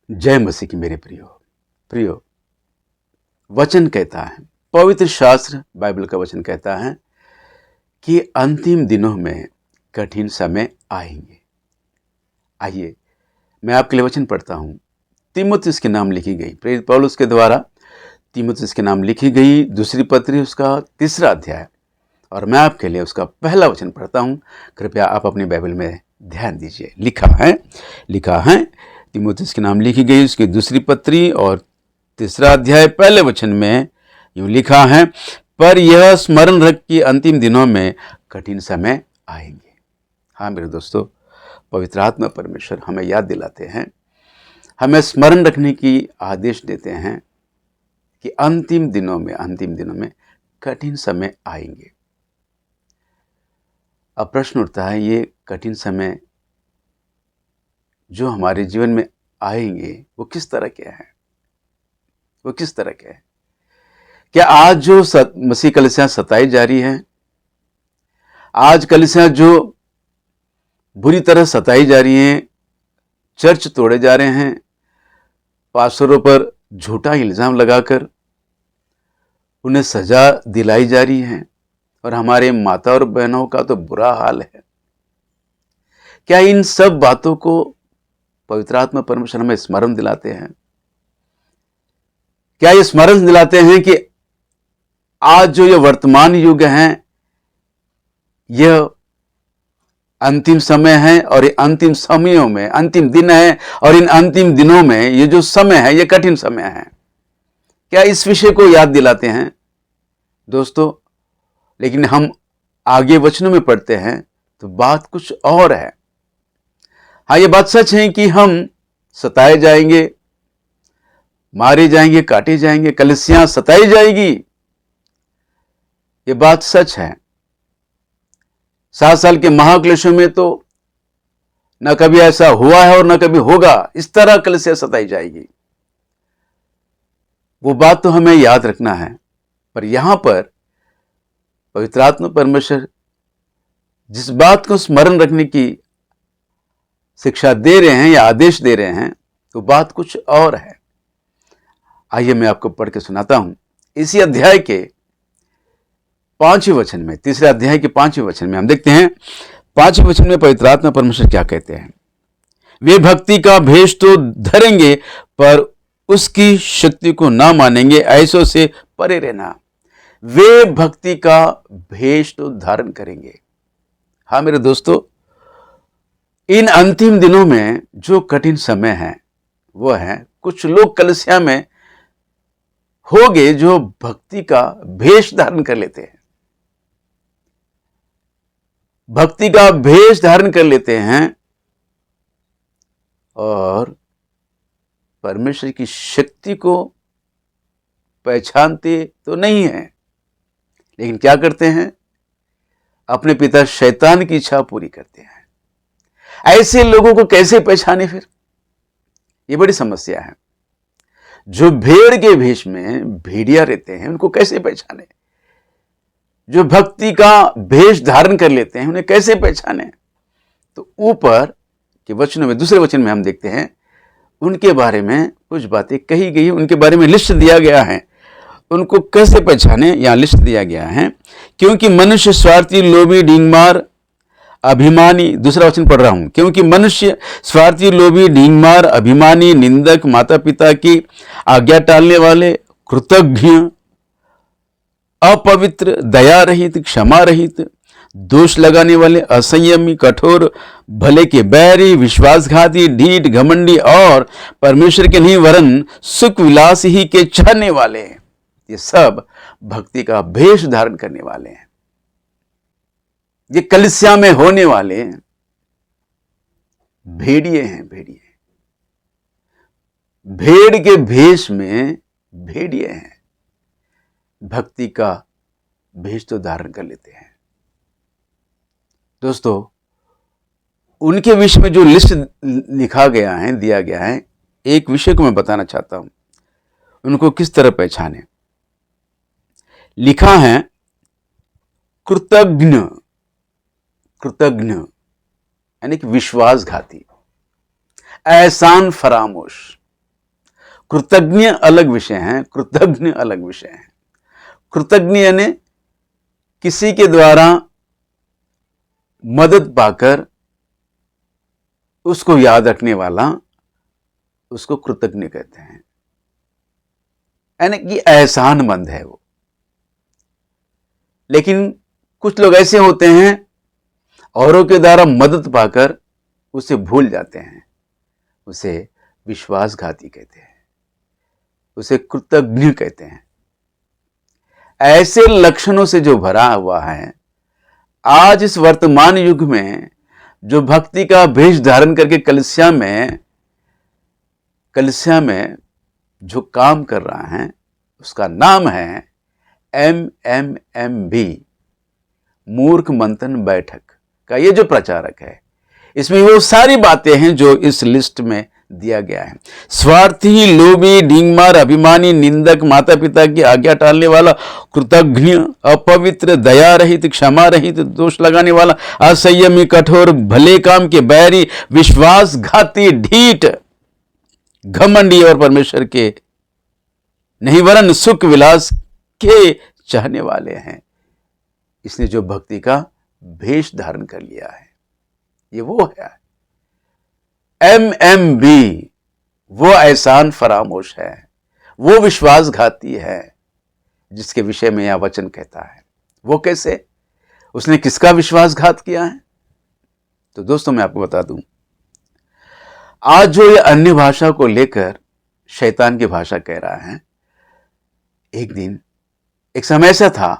जय मसीह की मेरे प्रियो वचन कहता है, पवित्र शास्त्र बाइबल का वचन कहता है कि अंतिम दिनों में कठिन समय आएंगे। आइए मैं आपके लिए वचन पढ़ता हूं। तीमुथियुस के नाम लिखी गई, प्रेरित पौलुस के द्वारा तीमुथियुस के नाम लिखी गई दूसरी पत्री, उसका 3 अध्याय, और मैं आपके लिए उसका पहला वचन पढ़ता हूं। कृपया आप अपनी बाइबल में ध्यान दीजिए। लिखा है तीमुथियुस के नाम लिखी गई उसकी दूसरी पत्री और 3 अध्याय पहले वचन में यूं लिखा है, पर यह स्मरण रख कि अंतिम दिनों में कठिन समय आएंगे। हाँ मेरे दोस्तों, पवित्र आत्मा परमेश्वर हमें याद दिलाते हैं, हमें स्मरण रखने की आदेश देते हैं कि अंतिम दिनों में कठिन समय आएंगे। अब प्रश्न उठता है, ये कठिन समय जो हमारे जीवन में आएंगे वो किस तरह के हैं? क्या आज जो मसीह कलीसियां सताई जा रही हैं, आज कलीसियां जो बुरी तरह सताई जा रही हैं, चर्च तोड़े जा रहे हैं, पास्टरों पर झूठा इल्जाम लगाकर उन्हें सजा दिलाई जा रही है और हमारे माता और बहनों का तो बुरा हाल है, क्या इन सब बातों को पवित्र आत्मा परमेश्वर हमें स्मरण दिलाते हैं? क्या ये स्मरण दिलाते हैं कि आज जो ये वर्तमान युग है यह अंतिम समय है और ये अंतिम समयों में अंतिम दिन है और इन अंतिम दिनों में ये जो समय है ये कठिन समय है? क्या इस विषय को याद दिलाते हैं दोस्तों? लेकिन हम आगे वचनों में पढ़ते हैं तो बात कुछ और है। हाँ, ये बात सच है कि हम सताए जाएंगे, मारे जाएंगे, काटे जाएंगे, कलीसियां सताई जाएगी, ये बात सच है। 7 साल के महाक्लेशों में तो न कभी ऐसा हुआ है और न कभी होगा, इस तरह कलीसिया सताई जाएगी। वो बात तो हमें याद रखना है, पर यहां पर पवित्र आत्मा परमेश्वर जिस बात को स्मरण रखने की शिक्षा दे रहे हैं या आदेश दे रहे हैं तो बात कुछ और है। आइए मैं आपको पढ़ के सुनाता हूं। इसी अध्याय के 5वें वचन में, 3 अध्याय के 5वें वचन में हम देखते हैं, 5वें वचन में पवित्र आत्मा परमेश्वर क्या कहते हैं। वे भक्ति का भेष तो धरेंगे पर उसकी शक्ति को ना मानेंगे, ऐसों से परे रहना। वे भक्ति का भेष तो धारण करेंगे। हाँ मेरे दोस्तों, इन अंतिम दिनों में जो कठिन समय है वो है, कुछ लोग कलीसिया में होंगे जो भक्ति का भेष धारण कर लेते हैं, भक्ति का भेष धारण कर लेते हैं और परमेश्वर की शक्ति को पहचानते तो नहीं है, लेकिन क्या करते हैं, अपने पिता शैतान की इच्छा पूरी करते हैं। ऐसे लोगों को कैसे पहचाने? फिर ये बड़ी समस्या है। जो भेड़ के भेष में भेड़िया रहते हैं उनको कैसे पहचाने? जो भक्ति का भेष धारण कर लेते हैं उन्हें कैसे पहचाने? तो ऊपर के वचनों में, दूसरे वचन में हम देखते हैं उनके बारे में कुछ बातें कही गई, उनके बारे में लिस्ट दिया गया है। उनको कैसे पहचाने, यहां लिस्ट दिया गया है। क्योंकि मनुष्य स्वार्थी, लोभी, ढींगमार, अभिमानी, दूसरा वचन पढ़ रहा हूं, क्योंकि मनुष्य स्वार्थी, लोभी, ढींगमार, अभिमानी, निंदक, माता पिता की आज्ञा टालने वाले, कृतज्ञ, अपवित्र, दया रहित, क्षमा रहित, दोष लगाने वाले, असंयमी, कठोर, भले के बैरी, विश्वासघाती, ढीठ, घमंडी और परमेश्वर के नहीं वरन सुख विलास ही के चाहने वाले, ये सब भक्ति का भेष धारण करने वाले हैं। ये कलीसिया में होने वाले भेड़िए हैं। भेड़ के भेष में भेड़िए हैं, भक्ति का भेष तो धारण कर लेते हैं। दोस्तों, उनके विषय में जो लिस्ट लिखा गया है, दिया गया है, एक विषय को मैं बताना चाहता हूं, उनको किस तरह पहचाने। लिखा है कृतज्ञ यानी कि विश्वासघाती, एहसान फरामोश, कृतज्ञ अलग विषय है, कृतज्ञ अलग विषय है। कृतज्ञ यानी किसी के द्वारा मदद पाकर उसको याद रखने वाला, उसको कृतज्ञ कहते हैं, यानी कि एहसानमंद है वो। लेकिन कुछ लोग ऐसे होते हैं, औरों के द्वारा मदद पाकर उसे भूल जाते हैं, उसे विश्वासघाती कहते हैं, उसे कृतज्ञ कहते हैं। ऐसे लक्षणों से जो भरा हुआ है, आज इस वर्तमान युग में जो भक्ति का भेष धारण करके कलिसिया में जो काम कर रहा है, उसका नाम है MMMB, मूर्ख मंथन बैठक का ये जो प्रचारक है। इसमें वो सारी बातें हैं जो इस लिस्ट में दिया गया है। स्वार्थी, लोभी, डींगमार, अभिमानी, निंदक, माता पिता की आज्ञा टालने वाला, कृतज्ञ, अपवित्र, दया रहित, क्षमा रहित, दोष लगाने वाला, असंयमी, कठोर, भले काम के बैरी, विश्वासघाती, ढीठ, घमंडी और परमेश्वर के नहीं वरन सुख विलास के चाहने वाले हैं। इसने जो भक्ति का भेष धारण कर लिया है, ये वो है MMB, वो एहसान फरामोश है, वो विश्वासघाती है जिसके विषय में यह वचन कहता है। वो कैसे? उसने किसका विश्वासघात किया है? तो दोस्तों मैं आपको बता दूं, आज जो ये अन्य भाषा को लेकर शैतान की भाषा कह रहा है, एक समय ऐसा था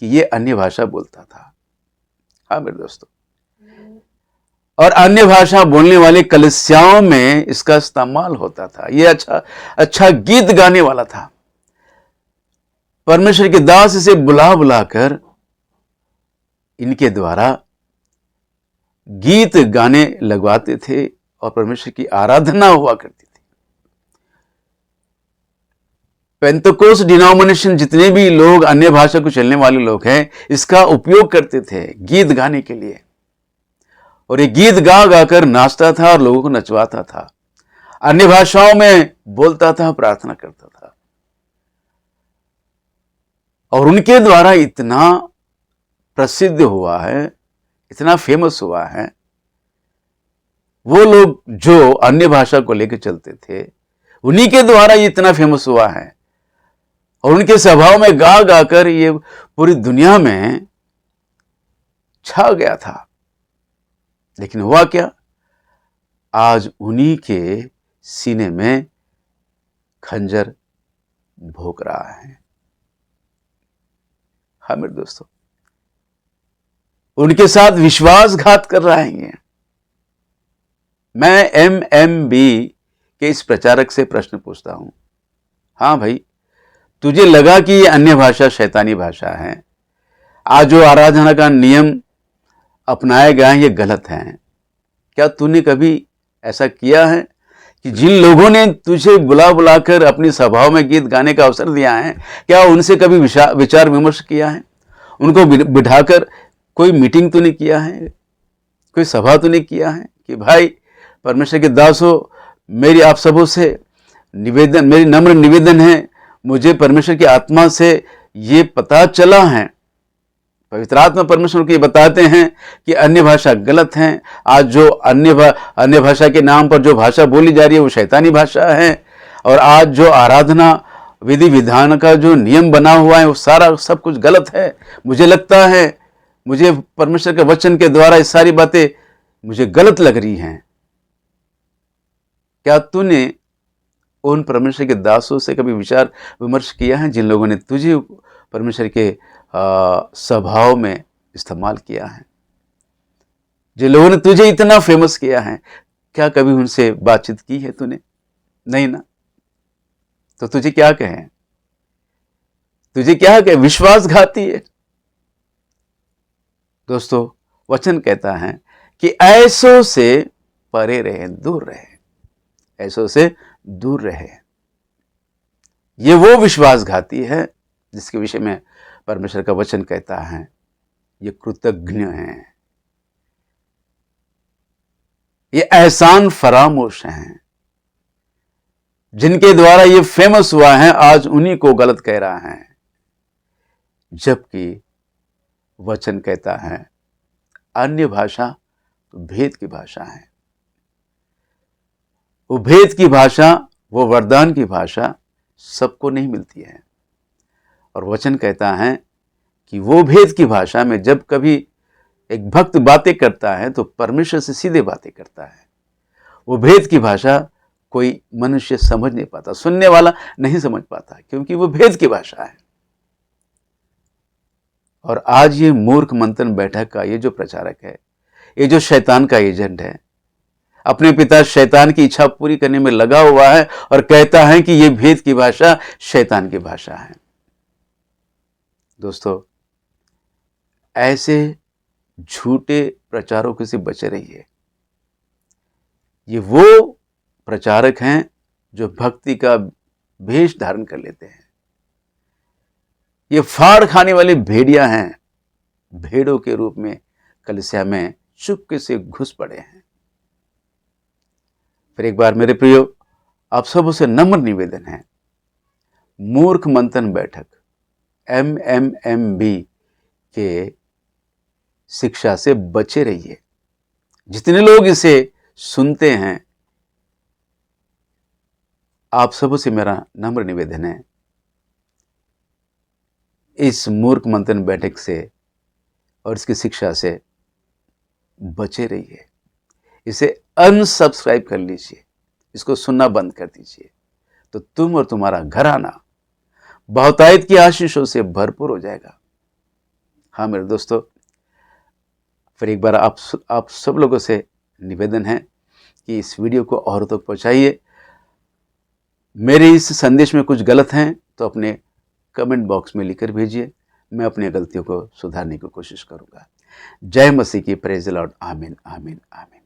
कि ये अन्य भाषा बोलता था। हाँ मेरे दोस्तों, और अन्य भाषा बोलने वाले कलीसियाओं में इसका इस्तेमाल होता था। ये अच्छा गीत गाने वाला था। परमेश्वर के दास इसे बुला बुलाकर इनके द्वारा गीत गाने लगवाते थे और परमेश्वर की आराधना हुआ करती थी। पेंतकोस्त डिनोमिनेशन जितने भी लोग अन्य भाषा को चलने वाले लोग हैं, इसका उपयोग करते थे गीत गाने के लिए, और ये गीत गा गाकर नाचता था और लोगों को नचवाता था, अन्य भाषाओं में बोलता था, प्रार्थना करता था। और उनके द्वारा इतना प्रसिद्ध हुआ है, इतना फेमस हुआ है, वो लोग जो अन्य भाषा को लेकर चलते थे, उन्हीं के द्वारा ये इतना फेमस हुआ है। और उनके स्वभाव में गा गाकर ये पूरी दुनिया में छा गया था। लेकिन हुआ क्या? आज उन्हीं के सीने में खंजर भोंक रहा है। हाँ मेरे दोस्तों, उनके साथ विश्वासघात कर रहा है ये। मैं MMB के इस प्रचारक से प्रश्न पूछता हूं, हाँ भाई, तुझे लगा कि ये अन्य भाषा शैतानी भाषा है, आज जो आराधना का नियम अपनाए गए हैं ये गलत हैं, क्या तूने कभी ऐसा किया है कि जिन लोगों ने तुझे बुला बुलाकर अपनी सभाओं में गीत गाने का अवसर दिया है, क्या उनसे कभी विचार विमर्श किया है? उनको बिठाकर कोई मीटिंग तूने किया है, कोई सभा तूने किया है कि भाई परमेश्वर के दासों, मेरी आप सबों से निवेदन, मेरी नम्र निवेदन है, मुझे परमेश्वर की आत्मा से ये पता चला है, पवित्र आत्मा परमेश्वर को ये बताते हैं कि अन्य भाषा गलत हैं। आज जो अन्य भाषा के नाम पर जो भाषा बोली जा रही है वो शैतानी भाषा है, और आज जो आराधना विधि विधान का जो नियम बना हुआ है वो सारा सब कुछ गलत है। मुझे लगता है, मुझे परमेश्वर के वचन के द्वारा ये सारी बातें मुझे गलत लग रही हैं। क्या तूने उन परमेश्वर के दासों से कभी विचार विमर्श किया है जिन लोगों ने तुझे परमेश्वर के सभाओं में इस्तेमाल किया है, जिन लोगों ने तुझे इतना फेमस किया है? क्या कभी उनसे बातचीत की है तूने? नहीं ना। तो तुझे क्या कहें, तुझे क्या कहें? विश्वासघाती है। दोस्तों वचन कहता है कि ऐसों से परे रहे, दूर रहे, ऐसों से दूर रहे। ये वो विश्वासघाती है जिसके विषय में परमेश्वर का वचन कहता है ये कृतज्ञ हैं, ये एहसान फरामोश हैं, जिनके द्वारा ये फेमस हुआ है, आज उन्हीं को गलत कह रहा है। जबकि वचन कहता है अन्य भाषा तो भेद की भाषा है। वो भेद की भाषा, वो वरदान की भाषा सबको नहीं मिलती है। और वचन कहता है कि वो भेद की भाषा में जब कभी एक भक्त बातें करता है तो परमेश्वर से सीधे बातें करता है। वो भेद की भाषा कोई मनुष्य समझ नहीं पाता, सुनने वाला नहीं समझ पाता, क्योंकि वो भेद की भाषा है। और आज ये मूर्ख मंथन बैठक का ये जो प्रचारक है, ये जो शैतान का एजेंट है, अपने पिता शैतान की इच्छा पूरी करने में लगा हुआ है और कहता है कि ये भेद की भाषा शैतान की भाषा है। दोस्तों, ऐसे झूठे प्रचारकों से बचे रहिए। ये वो प्रचारक हैं जो भक्ति का भेष धारण कर लेते हैं। ये फाड़ खाने वाले भेड़िया हैं, भेड़ों के रूप में कलीसिया में चुपके से घुस पड़े हैं। फिर एक बार मेरे प्रियो, आप सबों से नम्र निवेदन है, मूर्ख मंथन बैठक MMMB के शिक्षा से बचे रहिए। जितने लोग इसे सुनते हैं, आप सबों से मेरा नम्र निवेदन है, इस मूर्ख मंथन बैठक से और इसकी शिक्षा से बचे रहिए। इसे अनसब्सक्राइब कर लीजिए, इसको सुनना बंद कर दीजिए, तो तुम और तुम्हारा घराना बहुतायत की आशीषों से भरपूर हो जाएगा। हाँ मेरे दोस्तों, फिर एक बार आप सब लोगों से निवेदन है कि इस वीडियो को औरों तक पहुंचाइए। मेरे इस संदेश में कुछ गलत हैं तो अपने कमेंट बॉक्स में लिखकर भेजिए, मैं अपनी गलतियों को सुधारने की कोशिश करूंगा। जय मसीह की, प्रेज द लॉर्ड। आमीन आमीन आमीन।